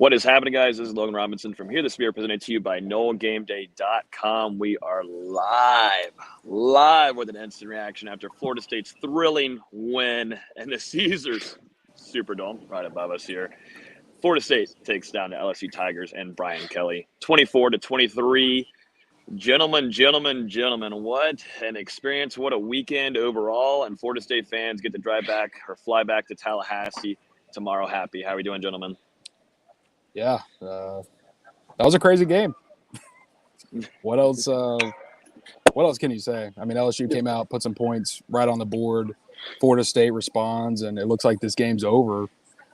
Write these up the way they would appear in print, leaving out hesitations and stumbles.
What is happening, guys? This is Logan Robinson from Here the Spear, presented to you by NoleGameDay.com. We are live with an instant reaction after Florida State's thrilling win and the Caesars Superdome right above us here. Florida State takes down the LSU Tigers and Brian Kelly, 24-23. Gentlemen, what an experience. What a weekend overall. And Florida State fans get to drive back or fly back to Tallahassee tomorrow happy. How are we doing, gentlemen? Yeah, that was a crazy game. What else can you say? I mean, LSU came out, put some points right on the board. Florida State responds, and it looks like this game's over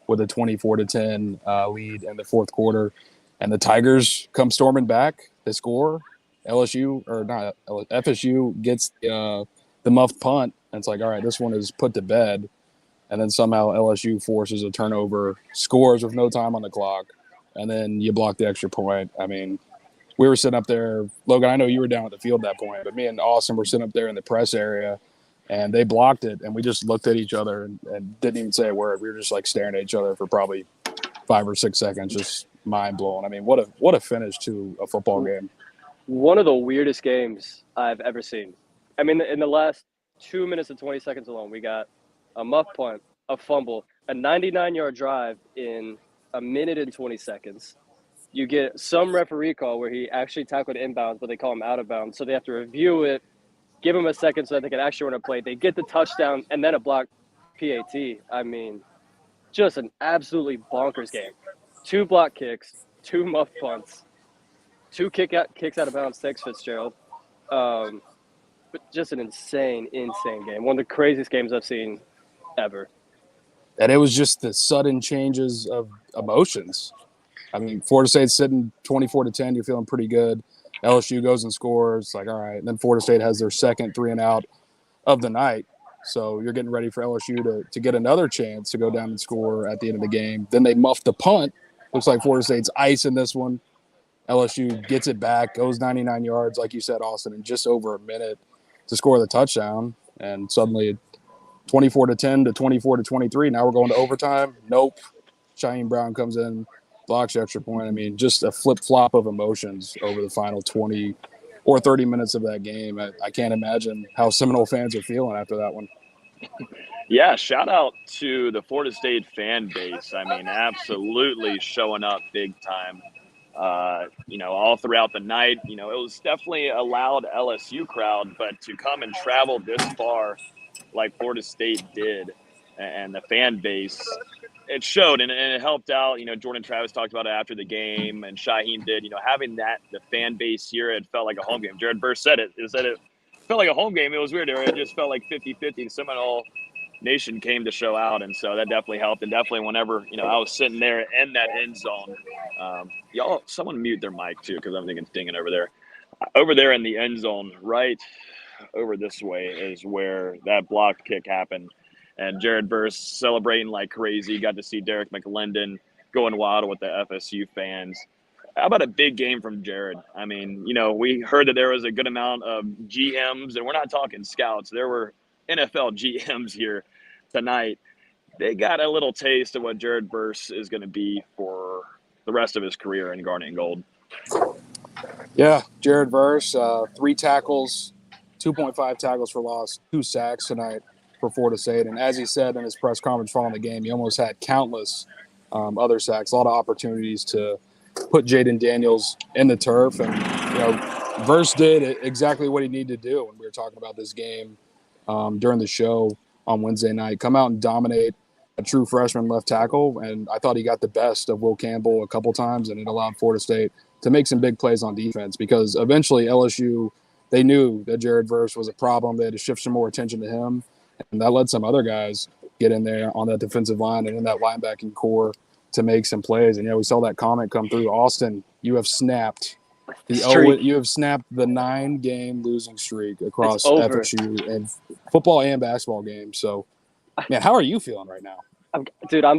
with a 24-10 lead in the fourth quarter. And the Tigers come storming back. They score. FSU gets the muffed punt, and it's like, all right, this one is put to bed. And then somehow LSU forces a turnover, scores with no time on the clock, and then you block the extra point. I mean, we were sitting up there. Logan, I know you were down at the field at that point, but me and Austin were sitting up there in the press area, and they blocked it, and we just looked at each other and didn't even say a word. We were just like staring at each other for probably 5 or 6 seconds, just mind blown. I mean, what a finish to a football game. One of the weirdest games I've ever seen. I mean, in the last 2 minutes and 20 seconds alone, we got a muff punt, a fumble, a 99-yard drive in a minute and 20 seconds. You get some referee call where he actually tackled inbounds, but they call him out of bounds. So they have to review it, give him a second so that they can actually run a play. They get the touchdown and then a blocked PAT. I mean, just an absolutely bonkers game. 2 block kicks, 2 muff punts, 2 kicks out of bounds, thanks Fitzgerald. But just an insane game. One of the craziest games I've seen ever. And it was just the sudden changes of emotions. I mean, Florida State's sitting 24-10. You're feeling pretty good. LSU goes and scores. Like, all right. And then Florida State has their second 3-and-out of the night. So you're getting ready for LSU to get another chance to go down and score at the end of the game. Then they muff the punt. Looks like Florida State's ice in this one. LSU gets it back, goes 99 yards, like you said, Austin, in just over a minute to score the touchdown. And suddenly 24-10 to 24-23. Now we're going to overtime. Nope. Shyheim Brown comes in, blocks the extra point. I mean, just a flip-flop of emotions over the final 20 or 30 minutes of that game. I can't imagine how Seminole fans are feeling after that one. Yeah, shout out to the Florida State fan base. I mean, absolutely showing up big time. All throughout the night. It was definitely a loud LSU crowd, but to come and travel this far like Florida State did and the fan base, it showed and it helped out. Jordan Travis talked about it after the game, and Shyheim did. Having the fan base here, it felt like a home game. Jared Verse said it. It felt like a home game. It was weird. It just felt like 50-50. The Seminole Nation came to show out, and so that definitely helped. And definitely whenever I was sitting there in that end zone, someone mute their mic too, because I'm thinking it's dinging over there. Over there in the end zone, right over this way, is where that block kick happened. And Jared Verse celebrating like crazy. Got to see Derek McLendon going wild with the FSU fans. How about a big game from Jared? I mean, we heard that there was a good amount of GMs, and we're not talking scouts. There were NFL GMs here tonight. They got a little taste of what Jared Verse is going to be for the rest of his career in Garnet and Gold. Yeah, Jared Verse, 3 tackles, 2.5 tackles for loss, 2 sacks tonight for Florida State. And as he said in his press conference following the game, he almost had countless other sacks, a lot of opportunities to put Jaden Daniels in the turf. And, Verse did exactly what he needed to do when we were talking about this game during the show on Wednesday night. Come out and dominate a true freshman left tackle. And I thought he got the best of Will Campbell a couple times, and it allowed Florida State to make some big plays on defense, because eventually LSU, they knew that Jared Verse was a problem. They had to shift some more attention to him, and that led some other guys get in there on that defensive line and in that linebacking core to make some plays. And, we saw that comment come through. Austin, you have snapped the 9-game losing streak across FSU and football and basketball games. So, man, how are you feeling right now? Dude, I'm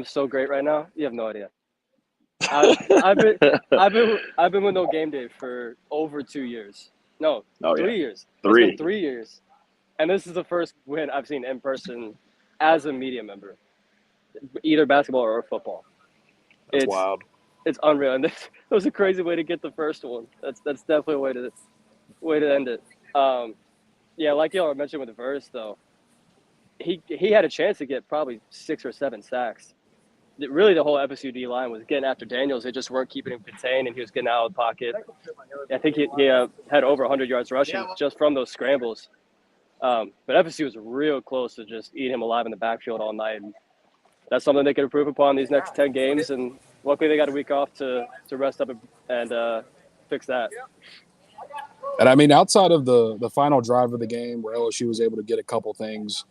so great right now. You have no idea. I've been with No Game Day for over 2 years. No, 3 years. 3. It's been 3 years, and this is the first win I've seen in person as a media member, either basketball or football. That's it's wild. it's unreal, and that was a crazy way to get the first one. That's definitely a way to end it. Yeah, like y'all mentioned with the Verse though, he had a chance to get probably 6 or 7 sacks. Really, the whole FSU D line was getting after Daniels. They just weren't keeping him contained, and he was getting out of the pocket. I think he had over 100 yards rushing just from those scrambles. But FSU was real close to just eating him alive in the backfield all night. And that's something they can improve upon these next 10 games. And luckily, they got a week off to rest up and fix that. And I mean, outside of the final drive of the game where LSU was able to get a couple things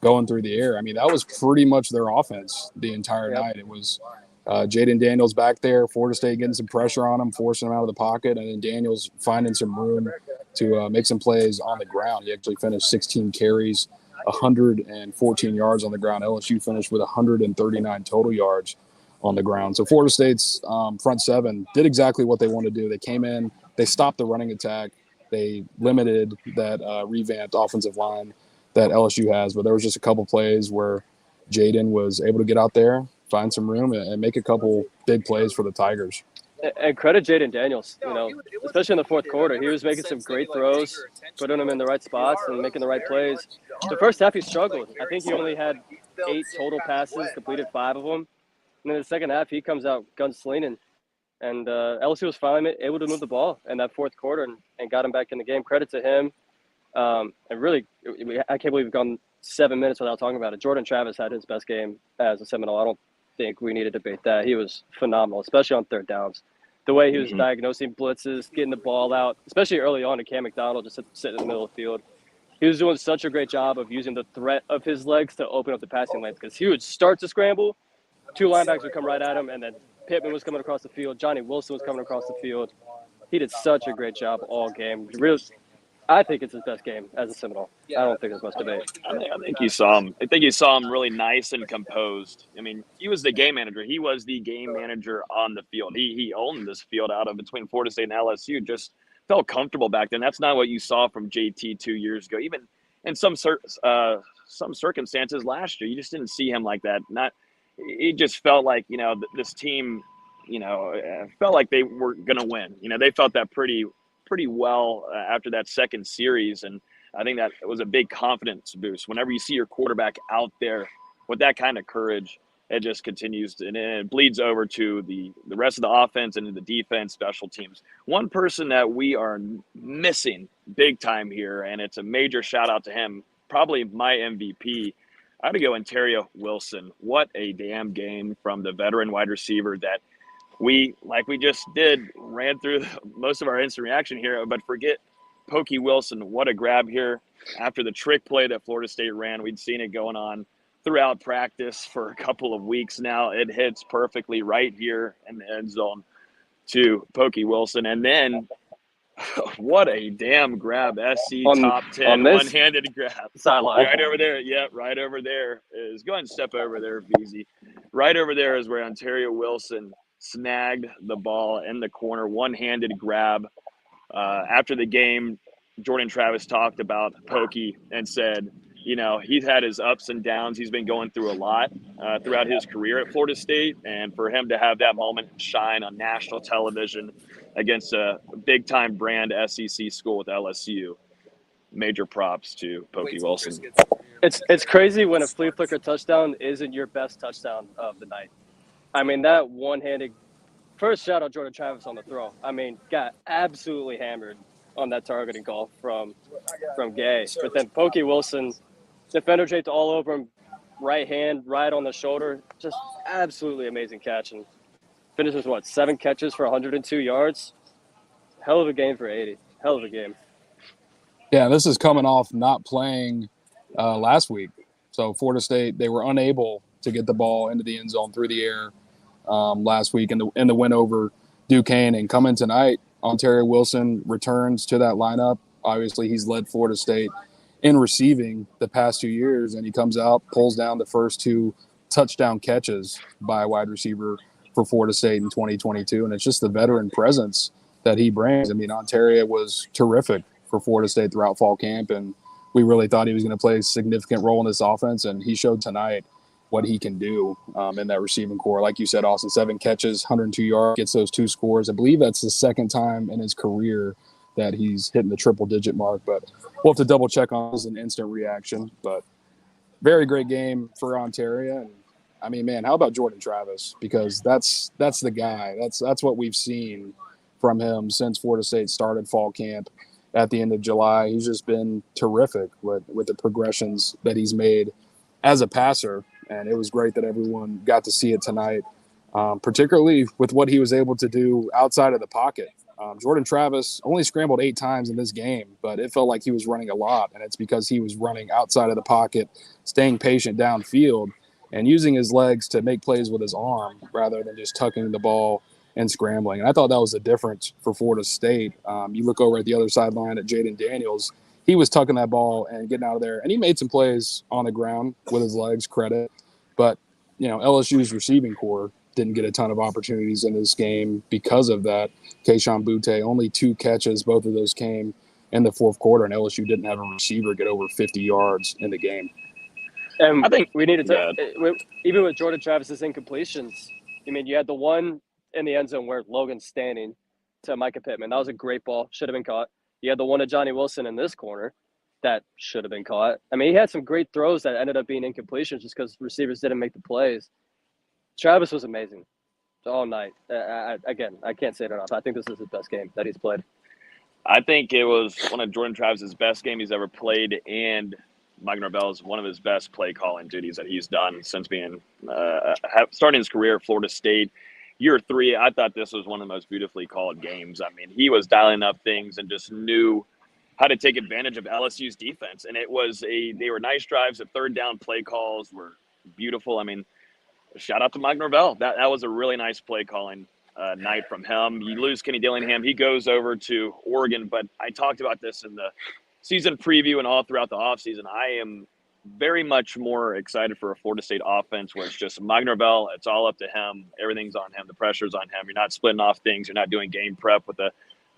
going through the air, I mean, that was pretty much their offense the entire night. It was Jaden Daniels back there, Florida State getting some pressure on him, forcing him out of the pocket, and then Daniels finding some room to make some plays on the ground. He actually finished 16 carries, 114 yards on the ground. LSU finished with 139 total yards on the ground. So Florida State's front seven did exactly what they wanted to do. They came in, they stopped the running attack, they limited that revamped offensive line that LSU has, but there was just a couple plays where Jaden was able to get out there, find some room, and make a couple big plays for the Tigers. And credit Jaden Daniels, especially in the fourth quarter. He was making some great throws, putting them in the right spots and making the right plays. The first half he struggled. I think he only had 8 total passes, completed 5 of them. And then the second half he comes out gunslinging. And LSU was finally able to move the ball in that fourth quarter and got him back in the game. Credit to him. And really, I can't believe we've gone 7 minutes without talking about it. Jordan Travis had his best game as a Seminole. I don't think we need to debate that. He was phenomenal, especially on third downs. The way he was diagnosing blitzes, getting the ball out, especially early on to Cam McDonald just sitting in the middle of the field. He was doing such a great job of using the threat of his legs to open up the passing lanes because he would start to scramble, 2 linebackers would come right at him, and then Pittman was coming across the field. Johnny Wilson was coming across the field. He did such a great job all game. Really, I think it's his best game as a Seminole. I don't think there's much debate. I think you saw him. I think you saw him really nice and composed. I mean, he was the game manager. He was the game manager on the field. He owned this field out of between Florida State and LSU. Just felt comfortable back then. That's not what you saw from JT 2 years ago. Even in some circumstances last year, you just didn't see him like that. It just felt like this team, felt like they were gonna win. They felt that pretty well after that second series, and I think that was a big confidence boost. Whenever you see your quarterback out there with that kind of courage, it just continues and it bleeds over to the rest of the offense and the defense, special teams. One person that we are missing big time here, and it's a major shout out to him, probably my MVP. I had to go Ontario Wilson. What a damn game from the veteran wide receiver that we just did, ran through most of our instant reaction here, but forget Pokey Wilson. What a grab here after the trick play that Florida State ran. We'd seen it going on throughout practice for a couple of weeks now. It hits perfectly right here in the end zone to Pokey Wilson. And then what a damn grab. SC top 10, one-handed grab. Sideline. Right over there. Yeah, right over there is – go ahead and step over there, VZ. Right over there is where Ontario Wilson snagged the ball in the corner, one-handed grab. After the game, Jordan Travis talked about Pokey and said, he's had his ups and downs. He's been going through a lot throughout his career at Florida State. And for him to have that moment shine on national television against a big-time brand SEC school with LSU, major props to Pokey Wilson. It's crazy when a flea flicker touchdown isn't your best touchdown of the night. I mean, that one-handed – first shout out Jordan Travis on the throw. I mean, got absolutely hammered on that targeting call from Gay. But then Pokey Wilson, defender draped all over him, right hand, right on the shoulder. Just absolutely amazing catch. And finishes, 7 catches for 102 yards? Hell of a game for 80. Hell of a game. Yeah, this is coming off not playing last week. So Florida State, they were unable to get the ball into the end zone through the air last week in the win over Duquesne. And coming tonight, Ontario Wilson returns to that lineup. Obviously, he's led Florida State in receiving the past 2 years, and he comes out, pulls down the first 2 touchdown catches by a wide receiver for Florida State in 2022. And it's just the veteran presence that he brings. I mean, Ontario was terrific for Florida State throughout fall camp, and we really thought he was going to play a significant role in this offense, and he showed tonight what he can do in that receiving core. Like you said, Austin, 7 catches, 102 yards, gets those 2 scores. I believe that's the second time in his career that he's hitting the triple-digit mark. But we'll have to double-check on this, an instant reaction. But very great game for Ontario. And, I mean, man, how about Jordan Travis? Because that's the guy. That's what we've seen from him since Florida State started fall camp at the end of July. He's just been terrific with the progressions that he's made as a passer. And it was great that everyone got to see it tonight, particularly with what he was able to do outside of the pocket. Jordan Travis only scrambled 8 times in this game, but it felt like he was running a lot, and it's because he was running outside of the pocket, staying patient downfield, and using his legs to make plays with his arm rather than just tucking the ball and scrambling. And I thought that was the difference for Florida State. You look over at the other sideline at Jaden Daniels. He was tucking that ball and getting out of there, and he made some plays on the ground with his legs, credit. But, LSU's receiving core didn't get a ton of opportunities in this game because of that. Keishawn Butte, only 2 catches. Both of those came in the fourth quarter, and LSU didn't have a receiver get over 50 yards in the game. And I think we needed to – even with Jordan Travis's incompletions, I mean, you had the one in the end zone where Logan's standing to Micah Pittman. That was a great ball. Should have been caught. You had the one to Johnny Wilson in this corner. That should have been caught. I mean, he had some great throws that ended up being incompletions just because receivers didn't make the plays. Travis was amazing all night. I can't say it enough. I think this is his best game that he's played. I think it was one of Jordan Travis's best games he's ever played, and Mike Norvell's one of his best play calling duties that he's done since being starting his career at Florida State. Year 3, I thought this was one of the most beautifully called games. I mean, he was dialing up things and just knew how to take advantage of LSU's defense. And they were nice drives. The third down play calls were beautiful. I mean, shout out to Mike Norvell. That was a really nice play calling night from him. You lose Kenny Dillingham. He goes over to Oregon. But I talked about this in the season preview and all throughout the offseason. I am very much more excited for a Florida State offense where it's just Mike Norvell. It's all up to him. Everything's on him. The pressure's on him. You're not splitting off things. You're not doing game prep with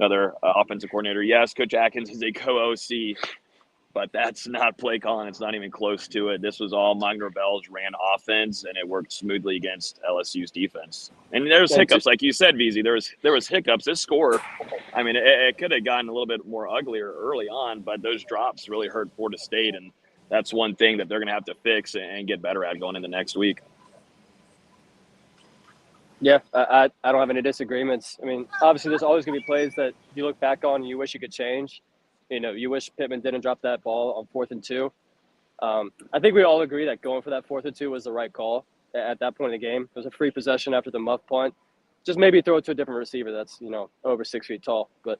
another offensive coordinator. Yes, Coach Atkins is a co-OC, but that's not play calling. It's not even close to it. This was all Mike Norvell's ran offense, and it worked smoothly against LSU's defense. And there's hiccups, like you said, VZ. There was hiccups. This score, I mean, it could have gotten a little bit more uglier early on, but those drops really hurt Florida State, and that's one thing that they're going to have to fix and get better at going into next week. Yeah, I don't have any disagreements. I mean, obviously there's always going to be plays that you look back on and you wish you could change. You wish Pittman didn't drop that ball on 4th and 2. I think we all agree that going for that 4th and 2 was the right call at that point in the game. It was a free possession after the muff punt. Just maybe throw it to a different receiver that's, over 6 feet tall. But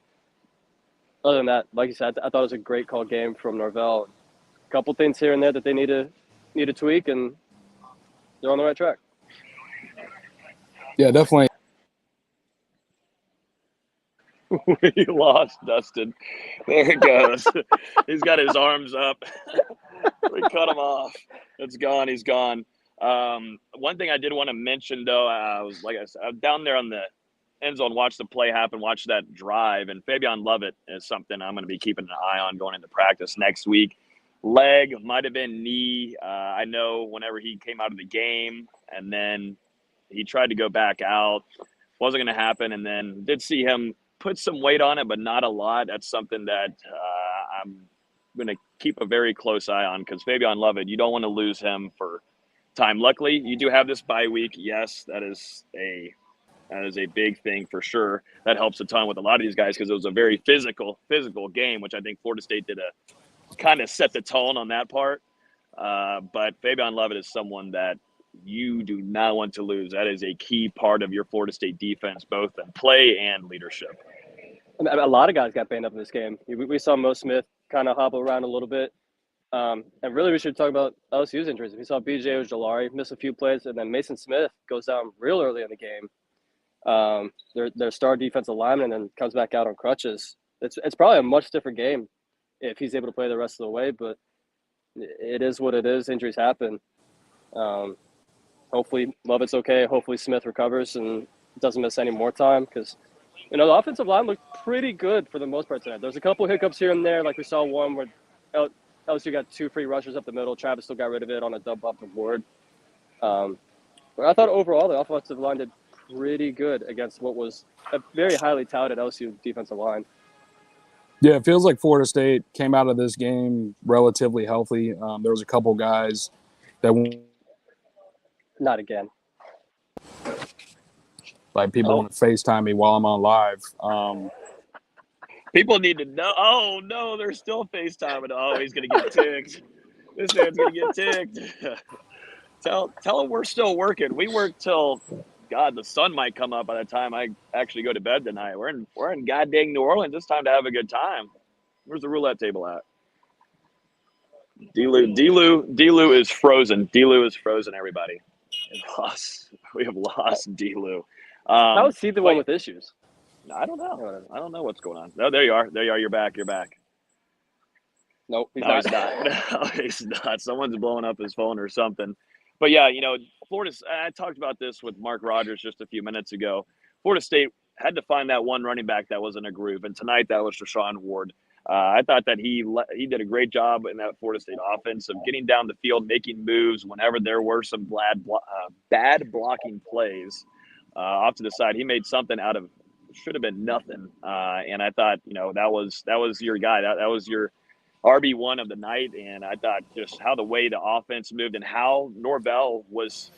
other than that, like you said, I thought it was a great call game from Norvell. A couple things here and there that they need to tweak, and they're on the right track. Yeah, definitely. We lost Dustin. There he goes. He's got his arms up. We cut him off. It's gone. He's gone. One thing I did want to mention, though, I was down there on the end zone, watched the play happen, watched that drive, and Fabian Lovett is something I'm going to be keeping an eye on going into practice next week. Leg, might have been knee. I know whenever he came out of the game and then he tried to go back out, wasn't going to happen, and then did see him put some weight on it, but not a lot. That's something that I'm going to keep a very close eye on because Fabian Lovett, you don't want to lose him for time. Luckily, you do have this bye week. Yes, that is a big thing for sure. That helps a ton with a lot of these guys because it was a very physical game, which I think Florida State did kind of set the tone on that part. But Fabian Lovett is someone that you do not want to lose. That is a key part of your Florida State defense, both in play and leadership. A lot of guys got banged up in this game. We saw Mo Smith kind of hobble around a little bit. And really, we should talk about LSU's injuries. We saw B.J. Ojulari miss a few plays, and then Mason Smith goes down real early in the game. Their star defensive lineman and then comes back out on crutches. It's probably a much different game if he's able to play the rest of the way, but it is what it is. Injuries happen. Hopefully Lovett's okay. Hopefully Smith recovers and doesn't miss any more time because, the offensive line looked pretty good for the most part tonight. There's a couple hiccups here and there. Like we saw one where LSU got 2 free rushers up the middle. Travis still got rid of it on a dump off the board. But I thought overall the offensive line did pretty good against what was a very highly touted LSU defensive line. Yeah, it feels like Florida State came out of this game relatively healthy. There was a couple guys that Not again. like people want to FaceTime me while I'm on live. People need to know. Oh no, they're still FaceTiming. Oh, he's gonna get ticked. This man's gonna get ticked. Tell him we're still working. We work till God, the sun might come up by the time I actually go to bed tonight. We're in goddamn New Orleans. It's time to have a good time. Where's the roulette table at? D-Lou is frozen. D-Lou is frozen, everybody. We have lost D-Lou. How is he the one with issues? I don't know. I don't know what's going on. No, there you are. You're back. You're back. Nope, he's No, not. he's not. No, he's not. Someone's blowing up his phone or something. But yeah, Florida's. I talked about this with Mark Rogers just a few minutes ago. Florida State had to find that one running back that was in a groove, and tonight that was Treshaun Ward. I thought that he did a great job in that Florida State offense of getting down the field, making moves whenever there were some bad blocking plays off to the side. He made something out of should have been nothing, and I thought that was your guy. That was your RB1 of the night, and I thought just how the way the offense moved and how Norvell was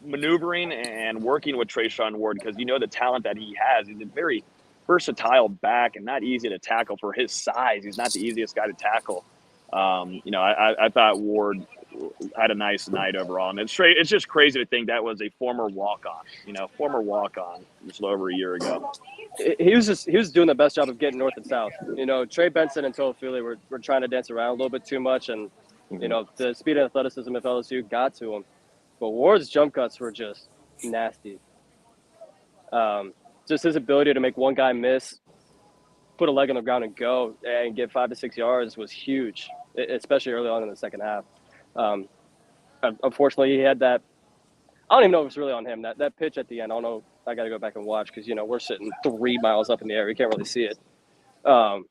maneuvering and working with Treshaun Ward, because the talent that he has. He's a very versatile back and not easy to tackle for his size. He's not the easiest guy to tackle. I thought Ward had a nice night overall, and it's just crazy to think that was a former walk-on, just over a year ago. He was doing the best job of getting north and south. Trey Benson and Toafili were trying to dance around a little bit too much, and the speed and athleticism of LSU got to him. But Ward's jump cuts were just nasty. Just his ability to make one guy miss, put a leg on the ground and go and get 5 to 6 yards was huge, especially early on in the second half. Unfortunately, he had that. I don't even know if it's really on him. That pitch at the end, I don't know. I got to go back and watch because, we're sitting 3 miles up in the air. We can't really see it. Other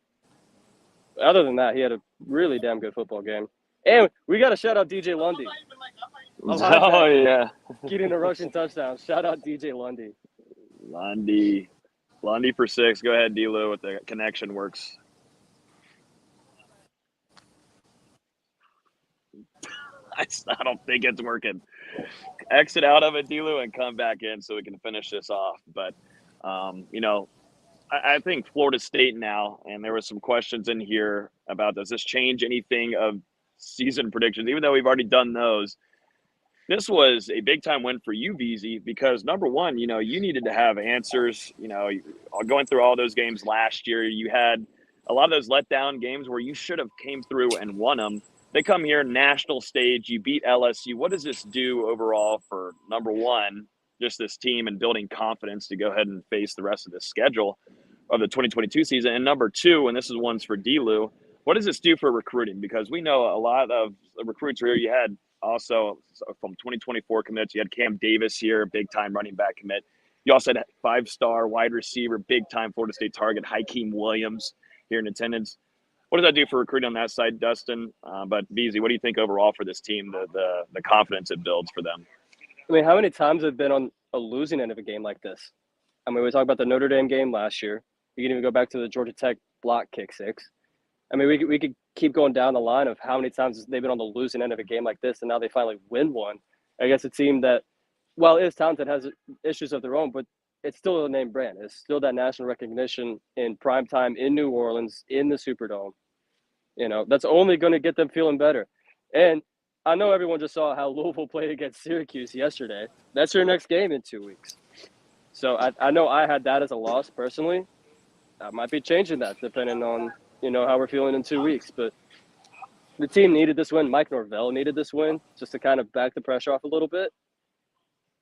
than that, he had a really damn good football game. And we got to shout out DJ Lundy. Oh, yeah. Getting a rushing touchdown. Shout out DJ Lundy. Lundy for 6. Go ahead, D-Lou, with the connection works. I don't think it's working. Exit out of it, D-Lou, and come back in so we can finish this off. But, I think Florida State now, and there were some questions in here about does this change anything of season predictions, even though we've already done those. This was a big-time win for you, VZ, because, number one, you needed to have answers. Going through all those games last year, you had a lot of those letdown games where you should have came through and won them. They come here, national stage, you beat LSU. What does this do overall for, number one, just this team and building confidence to go ahead and face the rest of the schedule of the 2022 season? And number two, and this is one's for D-Lou, what does this do for recruiting? Because we know a lot of the recruits here, you had also from 2024 commits, you had Cam Davis here, big-time running back commit. You also had 5-star wide receiver, big-time Florida State target, Hakeem Williams here in attendance. What does that do for recruiting on that side, Dustin? But BZ, what do you think overall for this team, the confidence it builds for them? I mean, how many times have been on a losing end of a game like this? I mean, we talked about the Notre Dame game last year. You can even go back to the Georgia Tech block kick 6. I mean, we could keep going down the line of how many times they've been on the losing end of a game like this, and now they finally win one. I guess a team that, while it is talented, has issues of their own, but it's still a name brand. It's still that national recognition in prime time in New Orleans, in the Superdome. That's only going to get them feeling better. And I know everyone just saw how Louisville played against Syracuse yesterday. That's your next game in 2 weeks. So I know I had that as a loss personally. I might be changing that depending on, how we're feeling in 2 weeks. But the team needed this win. Mike Norvell needed this win just to kind of back the pressure off a little bit.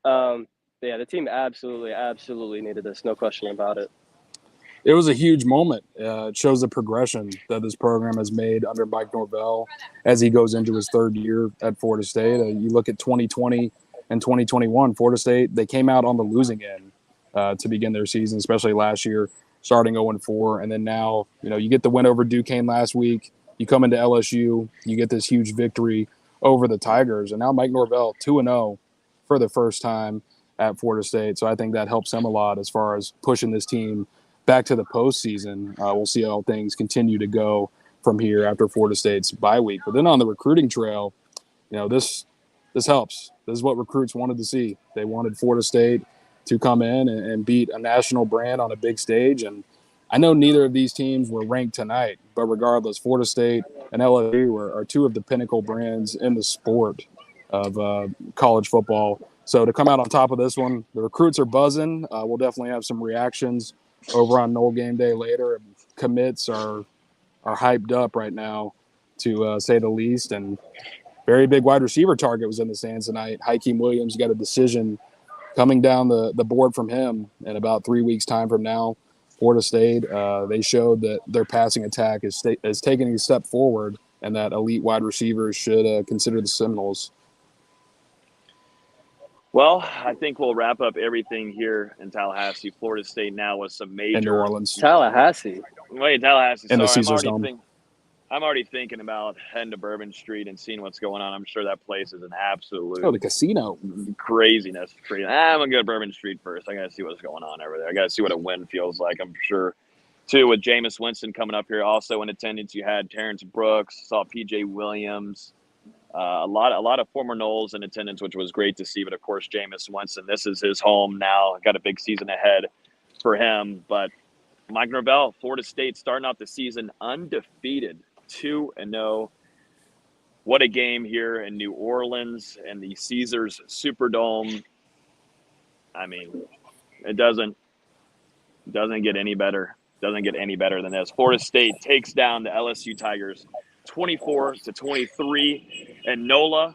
Yeah, the team absolutely needed this. No question about it. It was a huge moment. It shows the progression that this program has made under Mike Norvell as he goes into his third year at Florida State. You look at 2020 and 2021, Florida State, they came out on the losing end to begin their season, especially last year, starting 0-4. And then now, you get the win over Duquesne last week. You come into LSU, you get this huge victory over the Tigers. And now Mike Norvell, 2-0, for the first time at Florida State. So I think that helps him a lot as far as pushing this team back to the postseason. We'll see how things continue to go from here after Florida State's bye week. But then on the recruiting trail, this helps. This is what recruits wanted to see. They wanted Florida State to come in and beat a national brand on a big stage. And I know neither of these teams were ranked tonight, but regardless, Florida State and LSU are two of the pinnacle brands in the sport of college football. So to come out on top of this one, the recruits are buzzing. We'll definitely have some reactions over on Nole Game Day later. Commits are hyped up right now, to say the least. And very big wide receiver target was in the stands tonight. Hakeem Williams got a decision coming down the board from him in about 3 weeks' time from now. Florida State, they showed that their passing attack is taking a step forward, and that elite wide receivers should consider the Seminoles. Well, I think we'll wrap up everything here in Tallahassee. Florida State now with some major. In New Orleans. Tallahassee. Wait, Tallahassee. In the Sorry, Caesars Dome. I'm already thinking about heading to Bourbon Street and seeing what's going on. I'm sure that place is an absolute the casino. craziness. I'm going to go to Bourbon Street first. I got to see what's going on over there. I got to see what a win feels like. I'm sure, too, with Jameis Winston coming up here. Also in attendance, you had Terrence Brooks, saw P.J. Williams. A lot of former Noles in attendance, which was great to see. But, of course, Jameis Winston, this is his home now. Got a big season ahead for him. But Mike Norvell, Florida State starting out the season undefeated, 2-0. What a game here in New Orleans and the Caesars Superdome. I mean, it doesn't get any better. Doesn't get any better than this. Florida State takes down the LSU Tigers 24-23. And NOLA,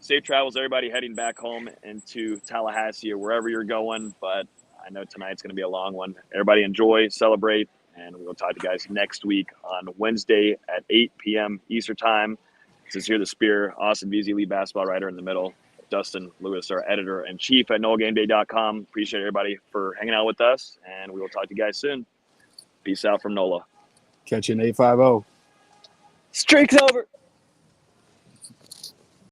safe travels, everybody heading back home into Tallahassee or wherever you're going. But I know tonight's going to be a long one. Everybody enjoy, celebrate, and we'll talk to you guys next week on Wednesday at 8 p.m. Eastern Time. This is Here the Spear, Austin Veazey, lead basketball writer in the middle. Dustin Lewis, our editor-in-chief at NoleGameDay.com. Appreciate everybody for hanging out with us, and we will talk to you guys soon. Peace out from NOLA. Catch you in 850. Streak's over.